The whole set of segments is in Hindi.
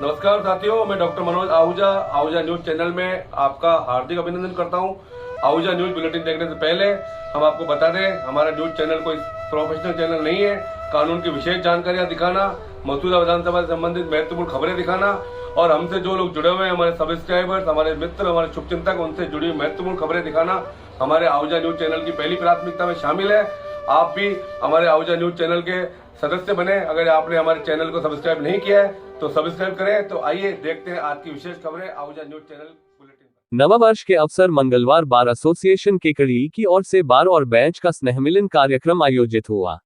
नमस्कार साथियों, मैं doctor Manoj Ahuja Ahuja news channel में आपका हार्दिक अभिनंदन करता हूं। आहूजा न्यूज बुलेटिन देखने से पहले हम आपको बता दें, हमारा न्यूज चैनल कोई प्रोफेशनल चैनल नहीं है। कानून की विशेष जानकारियां दिखाना, मौजूदा विधानसभा से संबंधित महत्वपूर्ण खबरें दिखाना और हमसे जो लोग जुड़े हुए हैं, हमारे सब्सक्राइबर्स, हमारे मित्र, हमारे शुभचिंतक, उनसे जुड़ी हुई महत्वपूर्ण खबरें दिखाना हमारे आहूजा न्यूज चैनल की पहली प्राथमिकता में शामिल है। आप भी हमारे आहूजा न्यूज चैनल के सदस्य बने। अगर आपने हमारे चैनल को सब्सक्राइब नहीं किया है तो सब्सक्राइब करें। तो आइए देखते हैं आज की विशेष खबरें आहूजा न्यूज चैनल बुलेटिन। नववर्ष के अवसर मंगलवार बार एसोसिएशन केकड़ी की ओर से बार और बेंच का स्नेह मिलन कार्यक्रम आयोजित हुआ।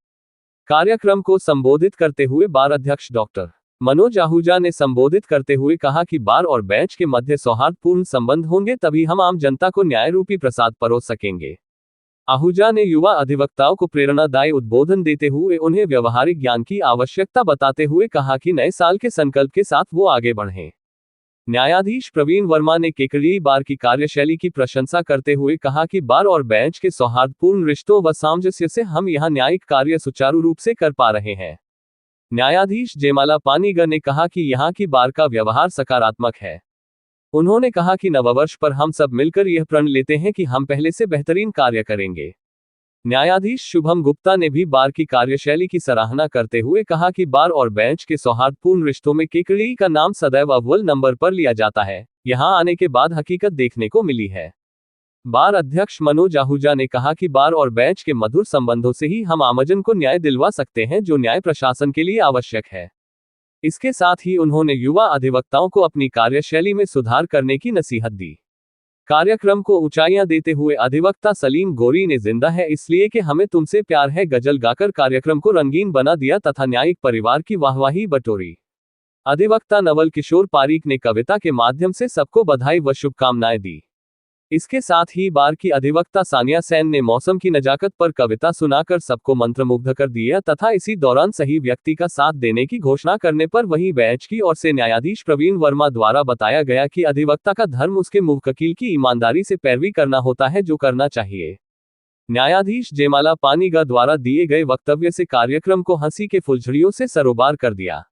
कार्यक्रम को संबोधित करते हुए बार अध्यक्ष डॉक्टर मनोज आहूजा ने संबोधित करते हुए कहा कि बार और बेंच के मध्य सौहार्दपूर्ण संबंध होंगे, तभी हम आम जनता को न्याय रूपी प्रसाद परोस सकेंगे। आहूजा ने युवा अधिवक्ताओं को प्रेरणादायी उद्बोधन देते हुए उन्हें व्यवहारिक ज्ञान की आवश्यकता बताते हुए कहा कि नए साल के संकल्प के साथ वो आगे बढ़ें। न्यायाधीश प्रवीण वर्मा ने केकड़ी बार की कार्यशैली की प्रशंसा करते हुए कहा कि बार और बेंच के सौहार्दपूर्ण रिश्तों व सामंजस्य से हम यहां न्यायिक कार्य सुचारू रूप से कर पा रहे हैं। न्यायाधीश जयमाला पानीगर ने कहा कि यहां की बार का व्यवहार सकारात्मक है। उन्होंने कहा कि नववर्ष पर हम सब मिलकर यह प्रण लेते हैं कि हम पहले से बेहतरीन कार्य करेंगे। न्यायाधीश शुभम गुप्ता ने भी बार की कार्यशैली की सराहना करते हुए कहा कि बार और बेंच के सौहार्दपूर्ण रिश्तों में केकड़ी का नाम सदैव अव्वल नंबर पर लिया जाता है। यहां आने के बाद हकीकत देखने को मिली है। बार अध्यक्ष मनोज आहूजा ने कहा कि बार और बेंच के मधुर संबंधों से ही हम आमजन को न्याय दिलवा सकते हैं, जो न्याय प्रशासन के लिए आवश्यक है। इसके साथ ही उन्होंने युवा अधिवक्ताओं को अपनी कार्यशैली में सुधार करने की नसीहत दी। कार्यक्रम को ऊंचाइयां देते हुए अधिवक्ता सलीम गोरी ने जिंदा है इसलिए कि हमें तुमसे प्यार है गजल गाकर कार्यक्रम को रंगीन बना दिया तथा न्यायिक परिवार की वाहवाही बटोरी। अधिवक्ता नवल किशोर पारीक ने कविता के माध्यम से सबको बधाई व शुभकामनाएं दी। इसके साथ ही बार की अधिवक्ता सानिया सेन ने मौसम की नजाकत पर कविता सुनाकर सबको मंत्रमुग्ध कर दिया तथा इसी दौरान सही व्यक्ति का साथ देने की घोषणा करने पर वहीं बेंच की ओर से न्यायाधीश प्रवीण वर्मा द्वारा बताया गया कि अधिवक्ता का धर्म उसके मुवक्किल की ईमानदारी से पैरवी करना होता है, जो करना चाहिए। न्यायाधीश जयमाला पानीगर द्वारा दिए गए वक्तव्य से कार्यक्रम को हंसी के फुलझड़ियों से सरोबार कर दिया।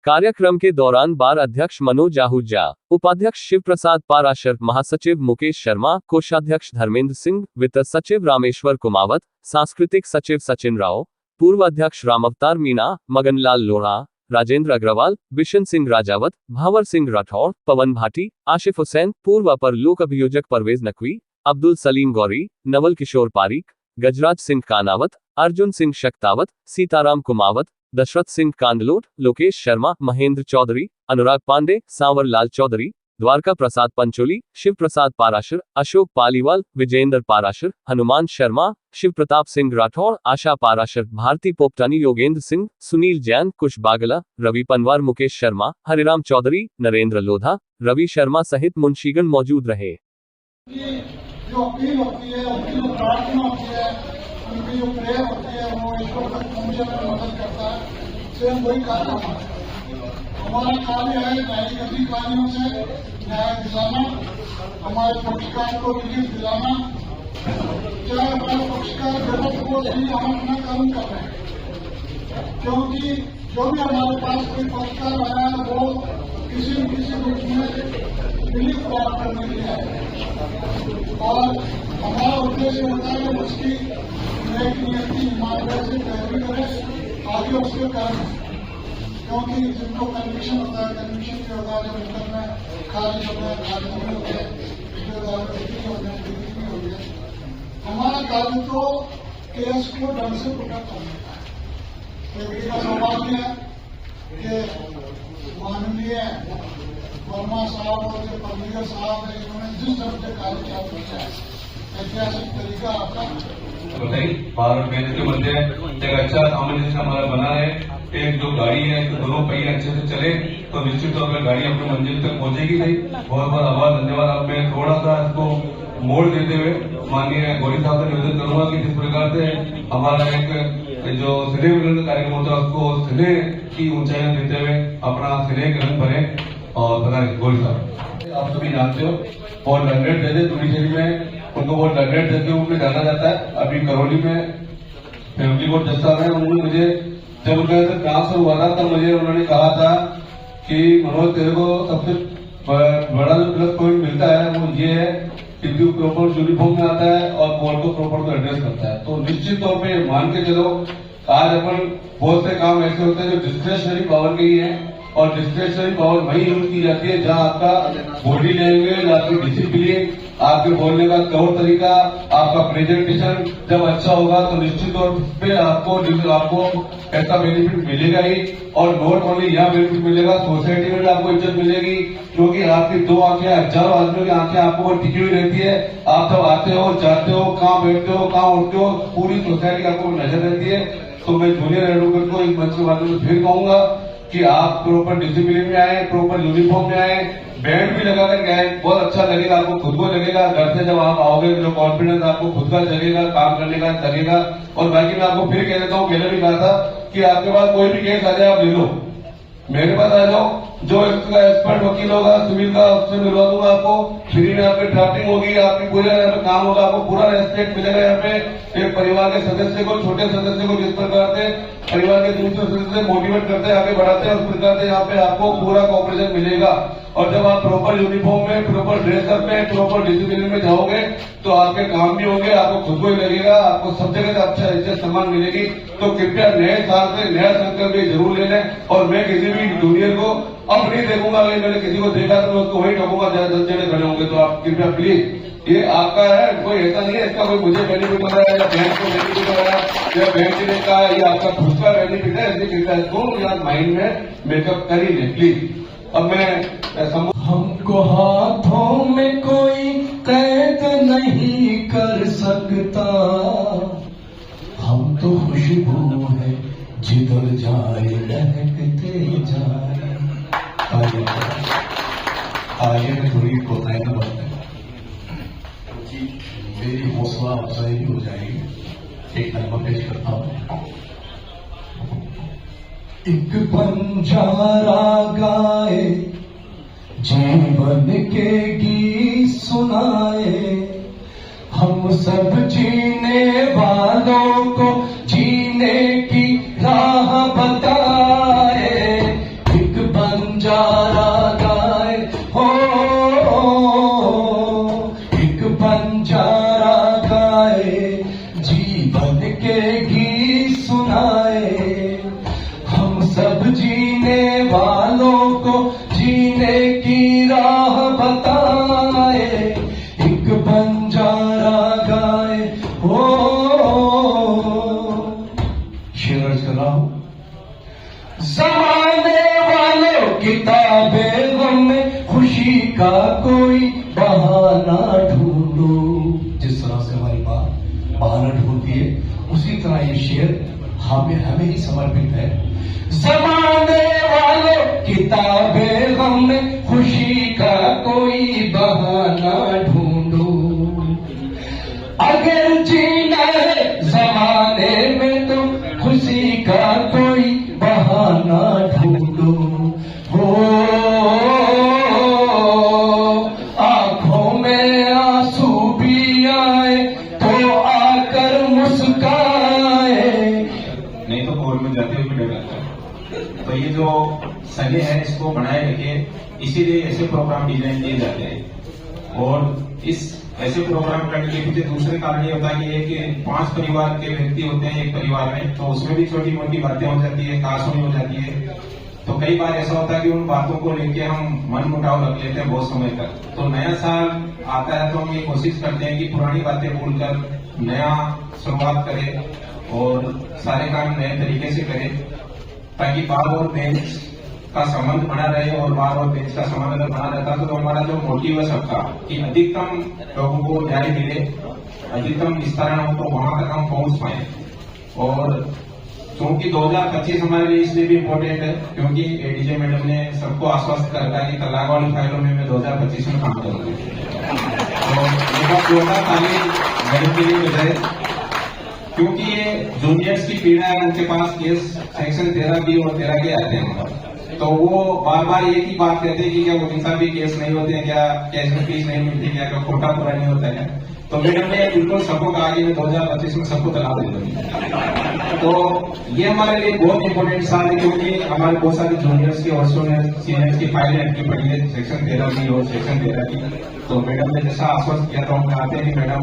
कार्यक्रम के दौरान बार अध्यक्ष मनोज आहूजा, उपाध्यक्ष शिव प्रसाद पाराशर, महासचिव मुकेश शर्मा, कोषाध्यक्ष धर्मेंद्र सिंह, वित्त सचिव रामेश्वर कुमावत, सांस्कृतिक सचिव सचिन राव, पूर्व अध्यक्ष रामअवतार मीणा, मगनलाल लोढ़ा, राजेंद्र अग्रवाल, बिशन सिंह राजावत, भावर सिंह राठौड़, पवन भाटी, आशिफ हुसैन, पूर्व अपर लोक अभियोजक परवेज नकवी, अब्दुल सलीम गौरी, नवल किशोर पारीक, गजराज सिंह कानावत, अर्जुन सिंह शक्तावत, सीताराम कुमावत, दशरथ सिंह कांदलोट, लोकेश शर्मा, महेंद्र चौधरी, अनुराग पांडे, सांवर लाल चौधरी, द्वारका प्रसाद पंचोली, शिव प्रसाद पाराशर, अशोक पालीवाल, विजेंद्र पाराशर, हनुमान शर्मा, शिव प्रताप सिंह राठौड़, आशा पाराशर, भारती पोपटानी, योगेंद्र सिंह, सुनील जैन, कुश बागला, रवि पनवार, मुकेश शर्मा, हरिराम चौधरी, नरेंद्र लोधा, रवि शर्मा सहित मुंशीगण मौजूद रहे। जो अपील होती है, उनकी जो प्रार्थना होती है, उनकी जो प्रेयर होती है, वो ईश्वर तक पहुंचने में मदद करता है। सिर्फ वही कार्य हमारा कार्य है, न्यायिक अधिकारियों से न्याय दिलाना, हमारे पक्षकार को रिलीफ दिलाना। चाहे हमारे पक्षकार गलत हो, सही, हम अपना कर्म कर रहे हैं, क्योंकि जो भी हमारे पास कोई पक्षकार आया है वो किसी न किसी रूप में रिलीफ प्राप्त करने के लिए आए और हमारा उद्देश्य होता है कि उसकी नेक नियति ईमानदारी से पैरवी करे, आगे उसके कर्म, क्योंकि जिनको कन्विक्शन होता है, कन्विक्शन के होता है, जब में खारिज होता है, खारिज नहीं होते हैं, रिश्तेदार डिग्री होते हैं, डिग्री नहीं होती है। हमारा कार्य तो केस को ढंग से प्रोटेक्ट करने का है। केकड़ी का सौभाग्य है कि माननीय वर्मा साहब और जो पन्नीगर साहब है, इन्होंने जिस ढंग से कार्य चालू किया है, ऐतिहासिक तरीका आपका बार और बेंच के मध्य एक अच्छा सामंजस्य हमारा बना है। एक जो गाड़ी है, तो दोनों पहिए अच्छे से चले तो निश्चित तौर पर गाड़ी अपनी मंजिल तक पहुंचेगी नहीं। बहुत बहुत आभार, धन्यवाद। अब मैं थोड़ा सा इसको मोड़ देते हुए माननीय गौरी साहब से निवेदन करूंगा कि जिस प्रकार से हमारा एक जो स्नेह मिलन कार्यक्रम होता है, उसको स्नेह की ऊंचाइयां देते हुए अपना स्नेह के रंग भरे। और पता नहीं गौरी साहब आप सभी जानते हो, बहुत लंडेट दे दूरी में उनको बहुत लंडेट देते हुए जाना जाता है। अभी करौली में फैमिली कोर्ट जज साहब है, उन्होंने मुझे जब उनका ट्रांसफर हुआ था तब मुझे उन्होंने कहा था कि मनोज तेरे को सबसे बड़ा जो प्लस पॉइंट मिलता है वो ये है कि तू प्रॉपर यूनिफॉर्म में आता है और बॉल को प्रॉपर तो एड्रेस करता है। तो निश्चित तौर पे मान के चलो, आज अपन बहुत से काम ऐसे होते हैं जो डिस्क्रिशनरी पावर के ही है, और डिस्क्रिशनरी पावर वही यूज की जाती है जहां आपका बॉडी लैंग्वेज, आपकी डिसिप्लिन, आपके बोलने का तौर तरीका, आपका प्रेजेंटेशन जब अच्छा होगा तो निश्चित तौर पे आपको ऐसा बेनिफिट मिलेगा ही। और नॉट ओनली यहाँ बेनिफिट मिलेगा, सोसाइटी में भी आपको इज्जत मिलेगी, क्योंकि आपकी दो आंखें, हजारों आदमियों की आंखें आपको टिकी हुई रहती है। आप जब आते हो, जाते हो, कहाँ बैठते हो, कहाँ उठते हो, पूरी सोसाइटी आपको नजर रहती है। तो मैं जूनियर एडवोकेट को इस मंच के माध्यम से फिर कहूंगा कि आप प्रॉपर डिसिप्लिन में आए, प्रॉपर यूनिफॉर्म में आए, बैंड भी लगा करके आए, बहुत अच्छा लगेगा, आपको खुद को लगेगा। घर से जब आप आओगे जो कॉन्फिडेंस आपको खुद का जगेगा, काम करने का लगेगा। और बाकी मैं आपको फिर कह देता हूँ, पहले भी कहा था कि आपके पास कोई भी केस आ जाए आप ले लो, मेरे पास आ जाओ, जो इसका एक्सपर्ट वकील होगा सिविल का उससे मिलवा दूंगा आपको, फ्री में आपकी ड्राफ्टिंग होगी, आपकी पूरा यहाँ पे काम होगा, आपको पूरा रेस्पेक्ट मिलेगा। यहाँ पे एक परिवार के सदस्य को, छोटे सदस्य को जिस प्रकार से परिवार के दूसरे सदस्य मोटिवेट करते हैं, आगे बढ़ाते हैं, उस प्रकार से यहाँ पे आपको पूरा कॉपरेशन मिलेगा। और जब आप प्रॉपर यूनिफॉर्म में, प्रॉपर ड्रेसअप में, प्रॉपर डिसिप्लिन में जाओगे तो आपके काम भी होंगे, आपको खुद को ही लगेगा, आपको सब जगह से अच्छा इज्जत सम्मान मिलेगी। तो कृपया नए साल से नया संकल्प ये जरूर ले लें। और मैं किसी भी जूनियर को अब नहीं देखूंगा, अगर मैंने किसी को देखा तो मैं उसको वही ठोकूंगा जहाँ 10 जने खड़े होंगे। तो आप कृपया प्लीज, ये आपका है, कोई ऐसा नहीं है इसका कोई मुझे बेनिफिट हो रहा है या बैंक को बेनिफिट हो रहा है या बैंक ने का, ये आपका खुद का बेनिफिट है। इसलिए कृपया इसको यार माइंड में मेकअप कर ही ले प्लीज। अब मैं हमको हाथों में कोई कैद नहीं कर सकता, हम तो खुशबू है जिधर जाए लहकते जाए। आगे में थोड़ी कोताही न बरतें, मेरी हौसला अफजाई भी हो जाएगी। एक नगमा पेश करता हूँ। एक बंजारा गाए, जीवन के गीत सुनाए, हम सब जीने वालों को जीने की राह बताए। एक बंजारा गाए, हो एक बंजारा गाए, जीवन के गीत सुनाए, हम सब जीने वालों को जीने की राह बताए। एक बंजारा गाए, हो शेर अर्ज कर रहा हूं। जमाने वालों किताबें गम में खुशी का कोई बहाना ढूंढो। जिस तरह से हमारी बात बहाना ढूंढती है, उसी तरह ये शेर हमें ही समर्पित है। जमाने वालों किताबें गम में खुशी का कोई बहाना ढूंढो। अगर जीना है जमाने में तो खुशी का कोई बहाना ढूंढो। हो आंखों में आंसू भी आए तो आकर मुस्काए, नहीं तो कोर्ट में जाते हुए डर लगता है। तो ये जो सगे है इसको बनाए रखे, इसीलिए ऐसे प्रोग्राम डिजाइन किए जाते हैं। और इस ऐसे प्रोग्राम करने के पीछे दूसरे कारण ये होता है कि 5 परिवार के व्यक्ति होते हैं एक परिवार में, तो उसमें भी छोटी मोटी बातें हो जाती है, कहासुनी हो जाती है। तो कई बार ऐसा होता है कि उन बातों को लेके हम मन मुटाव रख लेते हैं बहुत समय तक। तो नया साल आता है तो हम ये कोशिश करते हैं कि पुरानी बातें भूलकर नया शुरुआत करें और सारे काम नए तरीके से करें, ताकि बार और बेंच का संबंध बना रहे। और बार और बेंच का संबंध अगर बना रहता तो हमारा जो मोटिव है सबका कि अधिकतम लोगों को न्याय मिले, अधिकतम विस्तारण हो, तो वहां तक हम पहुंच पाए। और क्योंकि 2025 हमारे लिए इसलिए भी इम्पोर्टेंट है क्योंकि एडीजे मैडम ने सबको आश्वस्त कर रखा है कि तलाक वाली फाइलों में मैं 2025 में काम करूंगी। तो मेरा जोरदार ताली मैडम के लिए मिल रहे, क्योंकि ये जूनियर्स की पीड़ा है, उनके पास केस सेक्शन 13B और 13K आते हैं। तो वो बार बार एक ही बात कहते हैं कि क्या उड़ीसा भी केस नहीं होते हैं, क्या कैश में फीस नहीं मिलती, क्या कोटा पूरा नहीं होता है। तो मैडम ने बिल्कुल सबको कहा कि मैं 2025 में सबको तलाक दे दूंगी। तो ये हमारे लिए बहुत इंपॉर्टेंट साल है, क्योंकि हमारे बहुत सारे जूनियर्स की और सीनियर्स की फाइलें अटकी पड़ी है सेक्शन 13 की और सेक्शन 13 की। तो मैडम ने जैसा आश्वस्त किया था, हम चाहते हैं कि मैडम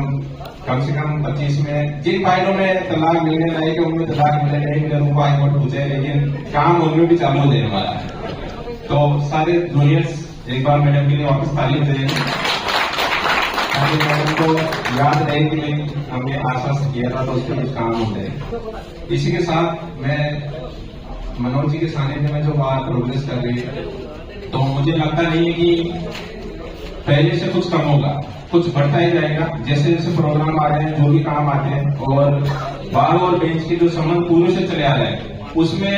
कम से कम 25 में जिन फाइलों में तलाक मिलने लायक है उनमें तलाक मिले, नहीं मिले उनको हाईकोर्ट पूछे, लेकिन काम उनमें भी चालू हो जाने वाला है। तो सारे जूनियर्स एक बार मैडम के लिए वापस तालीम देंगे। मैडम को याद रहे कि हमने आश्वस्त किया था, तो उसके कुछ काम हो जाए। इसी के साथ मैं मनोज जी के सानिध्य में जो बात प्रोग्रेस कर रही है, तो मुझे लगता नहीं है कि पहले से कुछ कम होगा, कुछ बढ़ता ही जाएगा। जैसे जैसे प्रोग्राम आ रहे हैं, जो भी काम आते हैं, और बार और बेंच के जो संबंध पूर्व से चले आ रहे हैं, उसमें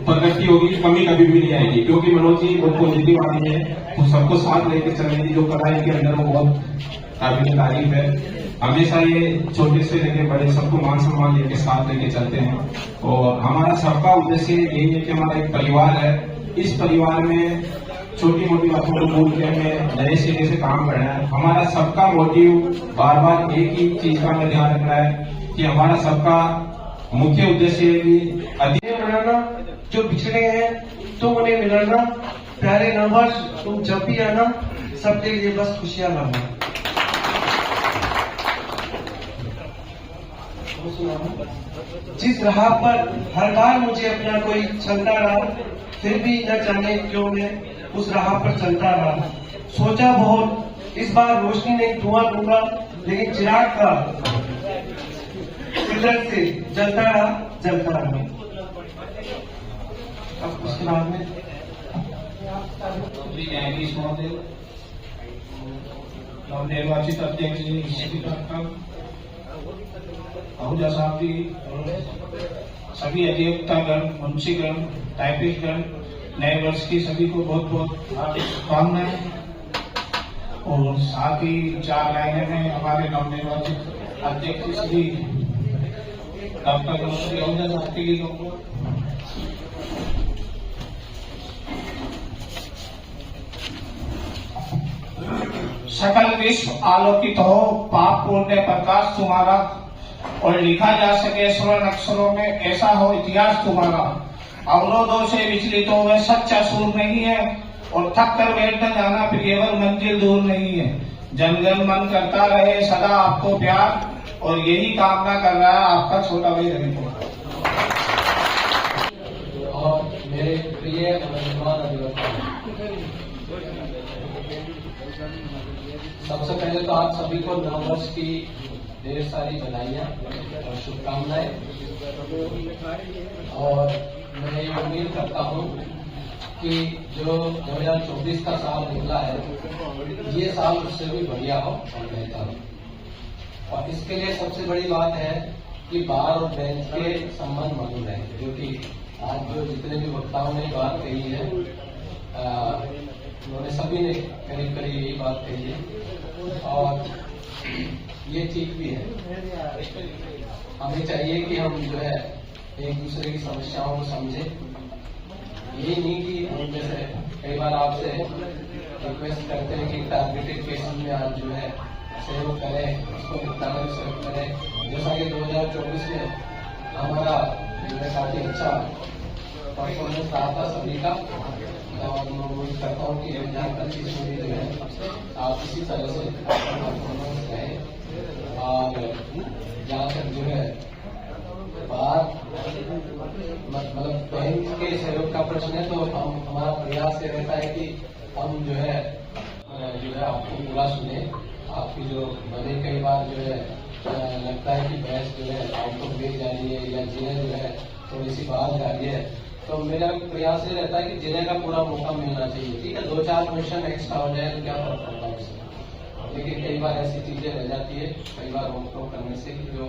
प्रगति होगी, कमी कभी भी नहीं आएगी। क्योंकि मनोज जी बहुत पॉजिटिव आदमी है, तो सबको साथ लेकर चलने की जो कला है इनके अंदर वो बहुत काबिल तारीफ है। हमेशा ये छोटे से लेके बड़े सबको मान सम्मान लेके साथ लेके चलते हैं। और हमारा सबका उद्देश्य यही है कि हमारा एक परिवार है, इस परिवार में छोटी मोटी बातों को भूल के हमें नए सिरे से काम करना है। हमारा सबका मोटिव बार बार एक ही चीज का हमें ध्यान रखना है कि हमारा सबका मुख्य उद्देश्य है कि अधिक बनाना, जो पिछड़े हैं तो उन्हें मिलाना। प्यारे नववर्ष, तुम जब भी आना, सबके लिए बस खुशियां लाना। जिस राह पर हर बार मुझे अपना कोई चलता रहा, फिर भी न जाने क्यों मैं उस राह पर चलता रहा। सोचा बहुत, इस बार रोशनी नहीं धुआं दूंगा, लेकिन चिराग का फिल्टर से जलता रहा। अब उसके बाद में न्यायाधीश महोदय, नवनिर्वाचित अध्यक्ष जी डॉक्टर आहूजा साहब जी, सभी अधिवक्तागण, मुंशीगण, टाइपिस्टगण, नए वर्ष की सभी को बहुत बहुत हार्दिक शुभकामनाएं। और साथ ही 4 लाइनें में हमारे नवनिर्वाचित अध्यक्ष श्री डॉक्टर आहूजा साहब जी को सकल विश्व आलोकित हो, पाप पुण्य प्रकाश तुम्हारा, और लिखा जा सके स्वर्ण अक्षरों में, ऐसा हो इतिहास तुम्हारा। अवरोधों से विचलित हो वह सच्चा सूर नहीं है, और थक कर बैठ न जाना प्रियवर मंजिल दूर नहीं है। जनगण मन करता रहे सदा आपको प्यार, और यही कामना कर रहा है आपका छोटा भाई रविकुमार। और मेरे प्रिय नौजवान अधिवक्ता, सबसे पहले तो आप सभी को नववर्ष की ढेर सारी बधाइयाँ और शुभकामनाएं। और मैं ये उम्मीद करता हूँ कि जो 2024 का साल निकला है, ये साल उससे भी बढ़िया हो और बेहतर हो। और इसके लिए सबसे बड़ी बात है कि बार और बेंच के संबंध मधुर है, जो कि आज जो जितने भी वक्ताओं ने बात कही है, उन्होंने सभी ने करीब करीब यही बात कही है, और ये ठीक भी है। हमें चाहिए कि हम जो है एक दूसरे की समस्याओं को समझें। ये नहीं कि हम जैसे कई बार आपसे रिक्वेस्ट करते हैं कि टारगेटेड केसेस में आप जो है सहयोग करें, उसको निपटाने में सहयोग करें। जैसा कि 2024 में हमारा जो है काफी अच्छा परफॉर्मेंस रहा था सभी का, और मैं उम्मीद करता हूँ कि 2025 में भी जो है आप इसी तरह से परफॉर्मेंस रहे। और जहाँ तक जो है बात मतलब बैंक के सहयोग का प्रश्न है, तो हमारा प्रयास ये रहता है कि हम जो है आपको पूरा सुने। आपकी जो भले कई बार जो है लगता है कि बहस जो है आउट ऑफ ब्रेक जा रही है, या जिन्हें जो है थोड़ी सी बाहर जा रही है, तो मेरा प्रयास ये रहता है कि जिले का पूरा मौका मिलना चाहिए। ठीक है, 2-4 क्वेश्चन एक्स्ट्रा हो जाए तो क्या फर्क पड़ता है उससे, लेकिन कई बार ऐसी चीजें रह जाती है, कई बार रोक टोक करने से जो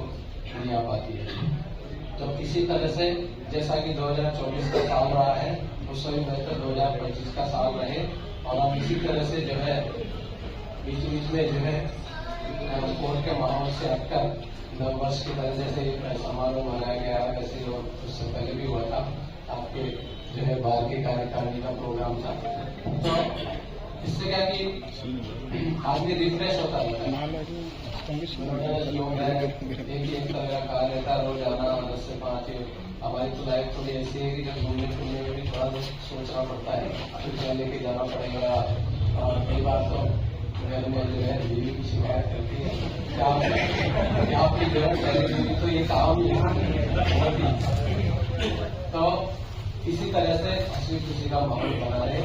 नहीं आ पाती है। तो इसी तरह से जैसा कि 2024 का साल रहा है, उससे भी बेहतर 2025 का साल रहे, और हम इसी तरह से जो है बीच बीच में जो है कोर्ट के माहौल से हटकर नववर्ष की तरह जैसे समारोह मनाया गया, वैसे उससे पहले भी हुआ था, आपके जो है बार के कार्यकारिणी का प्रोग्राम था। तो इससे क्या कि आदमी रिफ्रेश होता है, योग है, एक तरह का कार्य रहता है, रोज आना 10 से 5। हमारी तो लाइफ थोड़ी ऐसी है कि जब घूमने फिरने में भी थोड़ा सोचना पड़ता है, छुट्टियाँ लेके जाना पड़ेगा। और कई बार तो घर में जो है बीवी की शिकायत करती है कि आपकी जो है सैलरी तो ये काम ही है। तो इसी तरह से हंसी खुशी का माहौल बना रहे,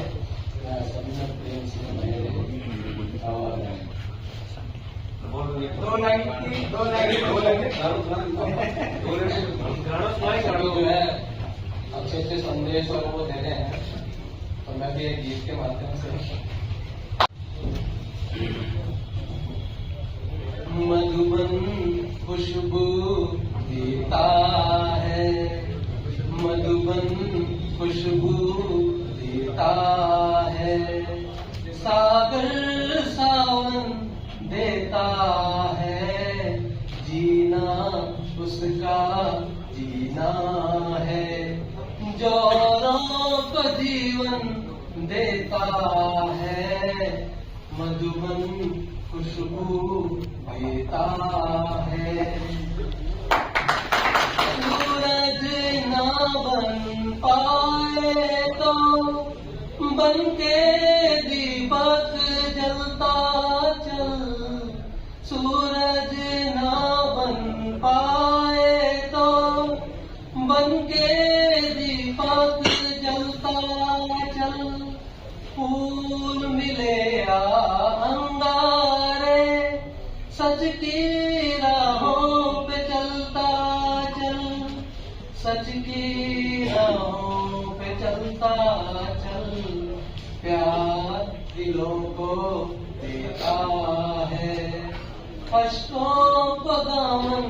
सभी में प्रेम से बने रहे। और जो है अच्छे अच्छे संदेश और वो दे रहे हैं, तो मैं भी एक गीत के माध्यम से मधुबन खुशबू देता है, मधुबन खुशबू देता है, सागर सावन देता है, जीना उसका जीना है, जोरों को जीवन देता है, मधुबन खुशबू देता है। सूरज ना बन पाए तो बन के दीपक जलता चल, सूरज ना बन पाए तो बन के दीपक जलता चल, फूल मिले अंगारे सच की राहों पे चलता चल, सच की राहों पे चलता चल, प्यार दिलों को देता है, अश्कों को दामन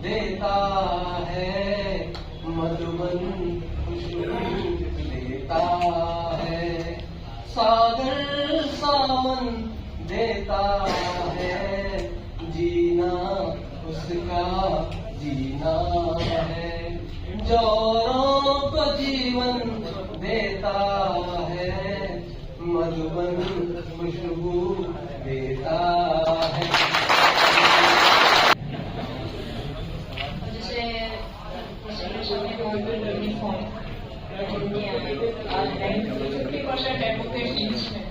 देता है, मधुबन खुशबू देता है, सागर सावन देता है, जीना उसका जीना है, जोरों को जीवन देता है, मधुबन खुशबू देता है। जैसे यूनिफॉर्म 50% एडवोकेट जीन्स में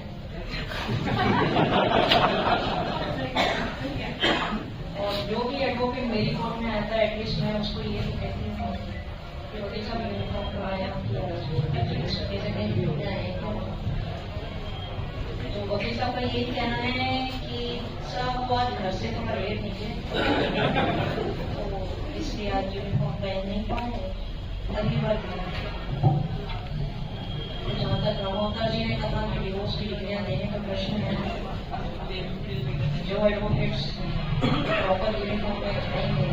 और जो भी एडवोकेट मेरी फॉर्म में आता है, एटलीस्ट मैं उसको ये कहती हूँ कि वकील साहब यूनिफॉर्म करवाया, तो वकील साहब का यही कहना है कि साहब आज घर से तो रेट निकले, तो इसलिए आज यूनिफॉर्म पहन नहीं पाए। अगली बार जहाँ तक रमोता जी ने कहा कि डिवोर्स की डिग्रियां देने का प्रश्न है, जो एडवोकेट्स प्रॉपर यूनिफॉर्म में रहेंगे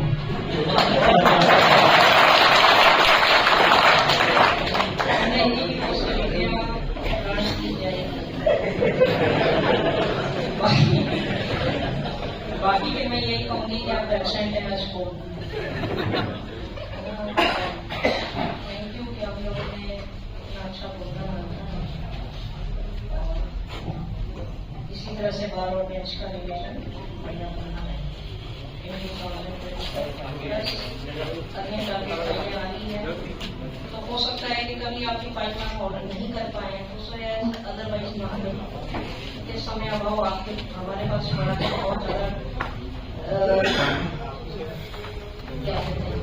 बाकी फिर मैं यही कहूँगी कि आप एब्सेंट है मैच को थैंक यू कि आप लोगों ने अच्छा प्रोग्राम रखा है। इसी तरह से बार और बेंच का रिविजन बढ़िया करना है। तो हो सकता है कि कभी आपकी पाइपलाइन ऑर्डर नहीं कर पाए तो अदरवाइज इस समय अभाव आपके हमारे पास बड़ा बहुत ज्यादा क्या कहते हैं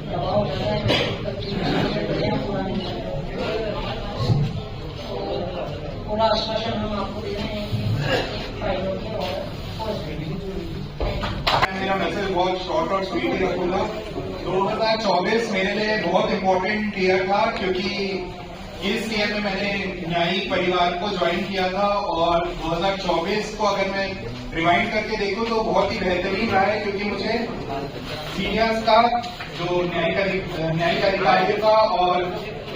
दबाव ज्यादा है, पूरा आश्वासन हम आपको दे रहे हैं कि फाइलों के और मेरा मैसेज बहुत शॉर्ट और स्वीट ही रखूंगा। 2024 मेरे लिए बहुत इम्पोर्टेंट ईयर था क्योंकि इस ईयर में मैंने न्यायिक परिवार को ज्वाइन किया था और 2024 को अगर मैं रिवाइंड करके देखूं तो बहुत ही बेहतरीन रहा है क्योंकि मुझे सीनियर्स का जो न्यायिक अधिकारियों का और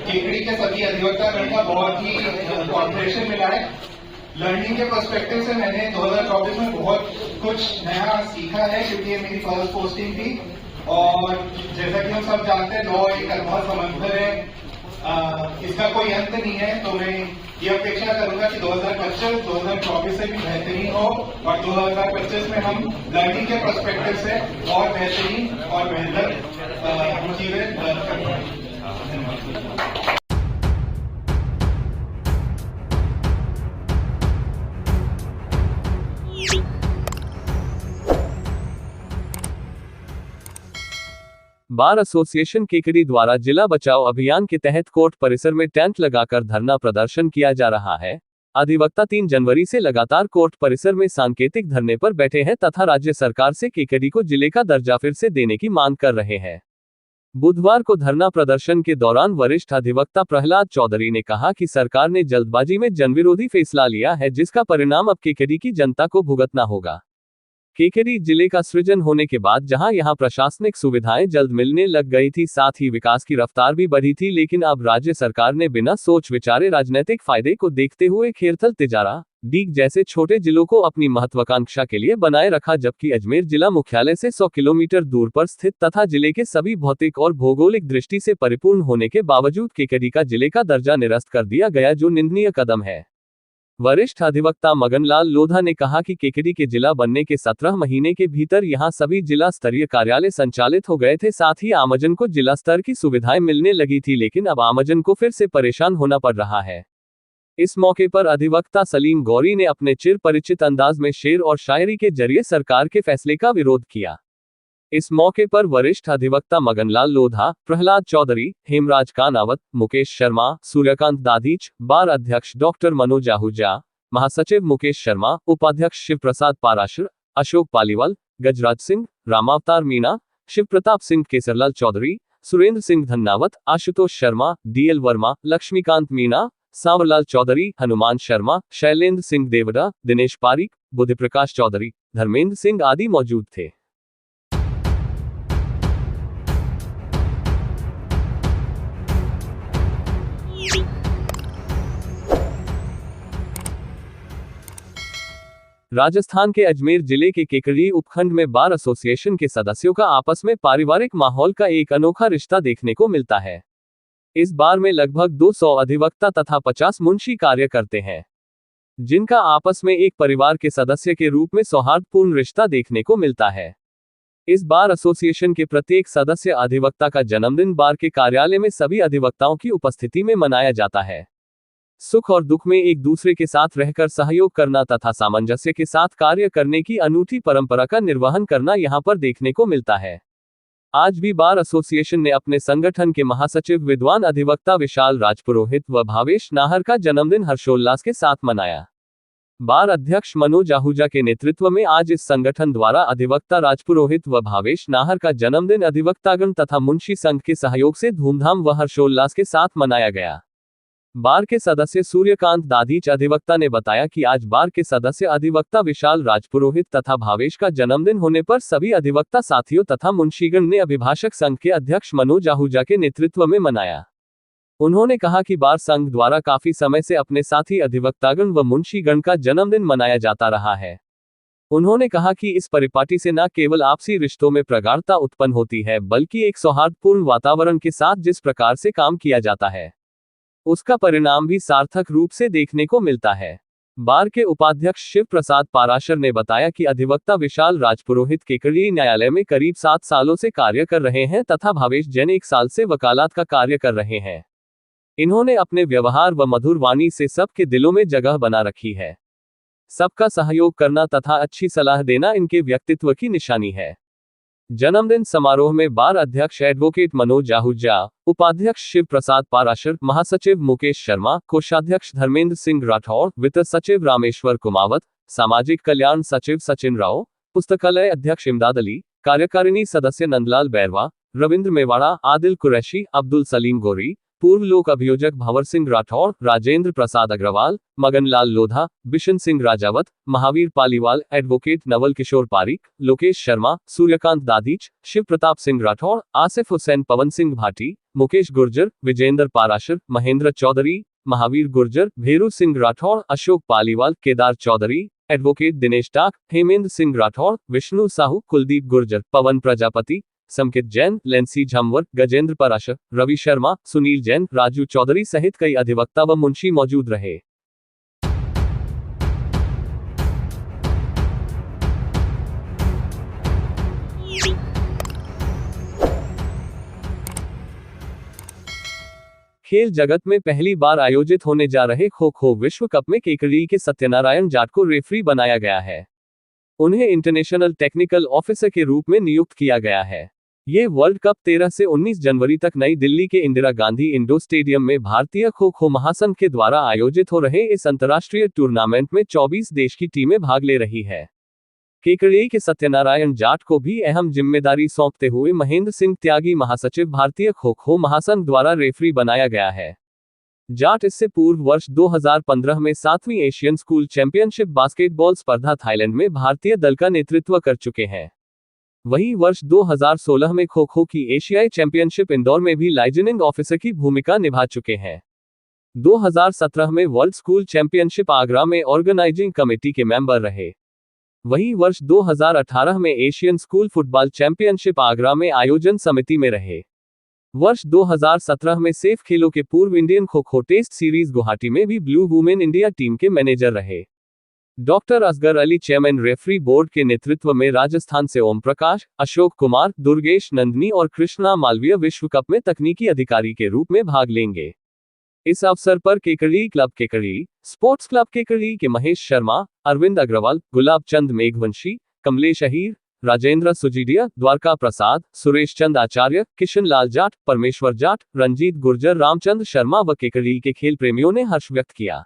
केकड़ी के सभी अधिवक्तागण का बहुत ही कॉर्पोरेशन मिला है। लर्निंग के पर्सपेक्टिव से मैंने 2024 में बहुत कुछ नया सीखा है क्योंकि ये मेरी फर्स्ट पोस्टिंग थी और जैसा कि हम सब जानते हैं लॉ एक अद्भुत समंदर है, इसका कोई अंत नहीं है। तो मैं ये अपेक्षा करूंगा कि 2025 2024 से भी बेहतरीन हो और 2025 में हम लर्निंग के पर्सपेक्टिव से और बेहतरीन और बेहतर चीजें कर पाएं। बार एसोसिएशन केकड़ी द्वारा जिला बचाओ अभियान के तहत कोर्ट परिसर में टेंट लगाकर धरना प्रदर्शन किया जा रहा है। अधिवक्ता 3 जनवरी से लगातार कोर्ट परिसर में सांकेतिक धरने पर बैठे हैं तथा राज्य सरकार से केकड़ी को जिले का दर्जा फिर से देने की मांग कर रहे हैं। बुधवार को धरना प्रदर्शन के दौरान वरिष्ठ अधिवक्ता प्रहलाद चौधरी ने कहा कि सरकार ने जल्दबाजी में जनविरोधी फैसला लिया है, जिसका परिणाम अब केकड़ी की जनता को भुगतना होगा। केकड़ी जिले का सृजन होने के बाद जहां यहां प्रशासनिक सुविधाएं जल्द मिलने लग गई थी, साथ ही विकास की रफ्तार भी बढ़ी थी, लेकिन अब राज्य सरकार ने बिना सोच विचारे राजनीतिक फायदे को देखते हुए खेरथल, तिजारा, डीग जैसे छोटे जिलों को अपनी महत्वाकांक्षा के लिए बनाए रखा, जबकि अजमेर जिला मुख्यालय से 100 किलोमीटर दूर पर स्थित तथा जिले के सभी भौतिक और भौगोलिक दृष्टि से परिपूर्ण होने के बावजूद केकड़ी का जिले का दर्जा निरस्त कर दिया गया, जो निंदनीय कदम है। वरिष्ठ अधिवक्ता मगनलाल लोधा ने कहा कि केकड़ी के जिला बनने के 17 महीने के भीतर यहां सभी जिला स्तरीय कार्यालय संचालित हो गए थे, साथ ही आमजन को जिला स्तर की सुविधाएं मिलने लगी थी, लेकिन अब आमजन को फिर से परेशान होना पड़ रहा है। इस मौके पर अधिवक्ता सलीम गौरी ने अपने चिर परिचित अंदाज में शेर और शायरी के जरिए सरकार के फैसले का विरोध किया। इस मौके पर वरिष्ठ अधिवक्ता मगनलाल लोधा, प्रहलाद चौधरी, हेमराज कानावत, मुकेश शर्मा, सूर्यकांत दाधीच, बार अध्यक्ष डॉक्टर मनोज आहूजा, महासचिव मुकेश शर्मा, उपाध्यक्ष शिव प्रसाद पाराशर, अशोक पालीवाल, गजराज सिंह, रामावतार मीणा, शिव प्रताप सिंह, केसरलाल चौधरी, सुरेंद्र सिंह धन्नावत, आशुतोष शर्मा, डीएल वर्मा, लक्ष्मीकांत मीणा, सांवरलाल चौधरी, हनुमान शर्मा, शैलेंद्र सिंह देवड़ा, दिनेश पारिक, बुद्धिप्रकाश चौधरी, धर्मेंद्र सिंह आदि मौजूद थे। राजस्थान के अजमेर जिले के केकड़ी उपखंड में बार एसोसिएशन के सदस्यों का आपस में पारिवारिक माहौल का एक अनोखा रिश्ता देखने को मिलता है। इस बार में लगभग 200 अधिवक्ता तथा 50 मुंशी कार्य करते हैं, जिनका आपस में एक परिवार के सदस्य के रूप में सौहार्दपूर्ण रिश्ता देखने को मिलता है। इस बार एसोसिएशन के प्रत्येक सदस्य अधिवक्ता का जन्मदिन बार के कार्यालय में सभी अधिवक्ताओं की उपस्थिति में मनाया जाता है। सुख और दुख में एक दूसरे के साथ रहकर सहयोग करना तथा सामंजस्य के साथ कार्य करने की अनूठी परंपरा का निर्वहन करना यहां पर देखने को मिलता है। आज भी बार एसोसिएशन ने अपने संगठन के महासचिव विद्वान अधिवक्ता विशाल राजपुरोहित व भावेश नाहर का जन्मदिन हर्षोल्लास के साथ मनाया। बार अध्यक्ष मनोज आहूजा के नेतृत्व में आज इस संगठन द्वारा अधिवक्ता राजपुरोहित व भावेश नाहर का जन्मदिन अधिवक्तागण तथा मुंशी संघ के सहयोग से धूमधाम व हर्षोल्लास के साथ मनाया गया। बार के सदस्य सूर्यकांत दाधीच अधिवक्ता ने बताया कि आज बार के सदस्य अधिवक्ता विशाल राजपुरोहित तथा भावेश का जन्मदिन होने पर सभी अधिवक्ता साथियों तथा मुंशीगण ने अभिभाषक संघ के अध्यक्ष मनोज आहूजा के नेतृत्व में मनाया। उन्होंने कहा कि बार संघ द्वारा काफी समय से अपने साथी अधिवक्तागण व मुंशीगण का जन्मदिन मनाया जाता रहा है। उन्होंने कहा कि इस परिपाटी से न केवल आपसी रिश्तों में प्रगाढ़ता उत्पन्न होती है, बल्कि एक सौहार्दपूर्ण वातावरण के साथ जिस प्रकार से काम किया जाता है, उसका परिणाम भी सार्थक रूप से देखने को मिलता है। बार के उपाध्यक्ष शिव प्रसाद पाराशर ने बताया कि अधिवक्ता विशाल राजपुरोहित केकड़ी न्यायालय में करीब 7 सालों से कार्य कर रहे हैं तथा भावेश जैन 1 साल से वकालत का कार्य कर रहे हैं। इन्होंने अपने व्यवहार व मधुर वाणी से सबके दिलों में जगह बना रखी है। सबका सहयोग करना तथा अच्छी सलाह देना इनके व्यक्तित्व की निशानी है। जन्मदिन समारोह में बार अध्यक्ष एडवोकेट मनोज आहूजा, उपाध्यक्ष शिव प्रसाद पाराशर, महासचिव मुकेश शर्मा, कोषाध्यक्ष धर्मेंद्र सिंह राठौर, वित्त सचिव रामेश्वर कुमावत, सामाजिक कल्याण सचिव सचिन राव, पुस्तकालय अध्यक्ष इमदाद अली, कार्यकारिणी सदस्य नंदलाल बैरवा, रविंद्र मेवाड़ा, आदिल कुरैशी, अब्दुल सलीम गोरी, पूर्व लोक अभियोजक भंवर सिंह राठौर, राजेंद्र प्रसाद अग्रवाल, मगनलाल लोधा, बिशन सिंह राजावत, महावीर पालीवाल, एडवोकेट नवल किशोर पारिक, लोकेश शर्मा, सूर्यकांत दाधीच, शिव प्रताप सिंह राठौर, आसिफ हुसैन, पवन सिंह भाटी, मुकेश गुर्जर, विजेंद्र पाराशर, महेंद्र चौधरी, महावीर गुर्जर, भेरू सिंह राठौर, अशोक पालीवाल, केदार चौधरी, एडवोकेट दिनेश टाक, हेमेंद्र सिंह राठौर, विष्णु साहू, कुलदीप गुर्जर, पवन प्रजापति, समकित जैन, लेंसी झमवर, गजेंद्र पराशर, रवि शर्मा, सुनील जैन, राजू चौधरी सहित कई अधिवक्ता व मुंशी मौजूद रहे। खेल जगत में पहली बार आयोजित होने जा रहे खो खो विश्व कप में केकड़ी के सत्यनारायण जाट को रेफरी बनाया गया है। उन्हें इंटरनेशनल टेक्निकल ऑफिसर के रूप में नियुक्त किया गया है। ये वर्ल्ड कप 13 से 19 जनवरी तक नई दिल्ली के इंदिरा गांधी इंडोर स्टेडियम में भारतीय खो खो महासंघ के द्वारा आयोजित हो रहे इस अंतर्राष्ट्रीय टूर्नामेंट में 24 देश की टीमें भाग ले रही है। केकड़ी के सत्यनारायण जाट को भी अहम जिम्मेदारी सौंपते हुए महेंद्र सिंह त्यागी महासचिव भारतीय खो खो महासंघ द्वारा रेफरी बनाया गया है। जाट इससे पूर्व वर्ष 2015 में 7वीं एशियन स्कूल चैंपियनशिप बास्केटबॉल स्पर्धा थाईलैंड में भारतीय दल का नेतृत्व कर चुके हैं। वहीं वर्ष 2016 में खो खो की एशियाई चैंपियनशिप इंदौर में भी लाइजनिंग ऑफिसर की भूमिका निभा चुके हैं। 2017 में वर्ल्ड स्कूल चैंपियनशिप आगरा में ऑर्गेनाइजिंग कमेटी के मेंबर रहे। वहीं वर्ष 2018 में Asian school football championship Agra में आयोजन समिति में रहे। वर्ष 2017 में सेफ खेलों के पूर्व Indian kho kho test series Guwahati में भी ब्लू वुमेन इंडिया टीम के मैनेजर रहे। Doctor Asghar Ali chairman referee board के नेतृत्व में राजस्थान से ओम प्रकाश, अशोक कुमार, दुर्गेश नंदनी और कृष्णा मालवीय विश्व कप में तकनीकी अधिकारी के रूप में भाग लेंगे। इस अवसर पर Kekri club Kekri, sports club Kekri के महेश शर्मा, अरविंद अग्रवाल, गुलाब चंद मेघवंशी, कमलेश अहीर, राजेंद्र सुजीडिया, द्वारका प्रसाद, सुरेश चंद आचार्य, किशन लाल जाट, परमेश्वर जाट, रंजीत गुर्जर, रामचंद्र शर्मा व केकड़ी के खेल प्रेमियों ने हर्ष व्यक्त किया।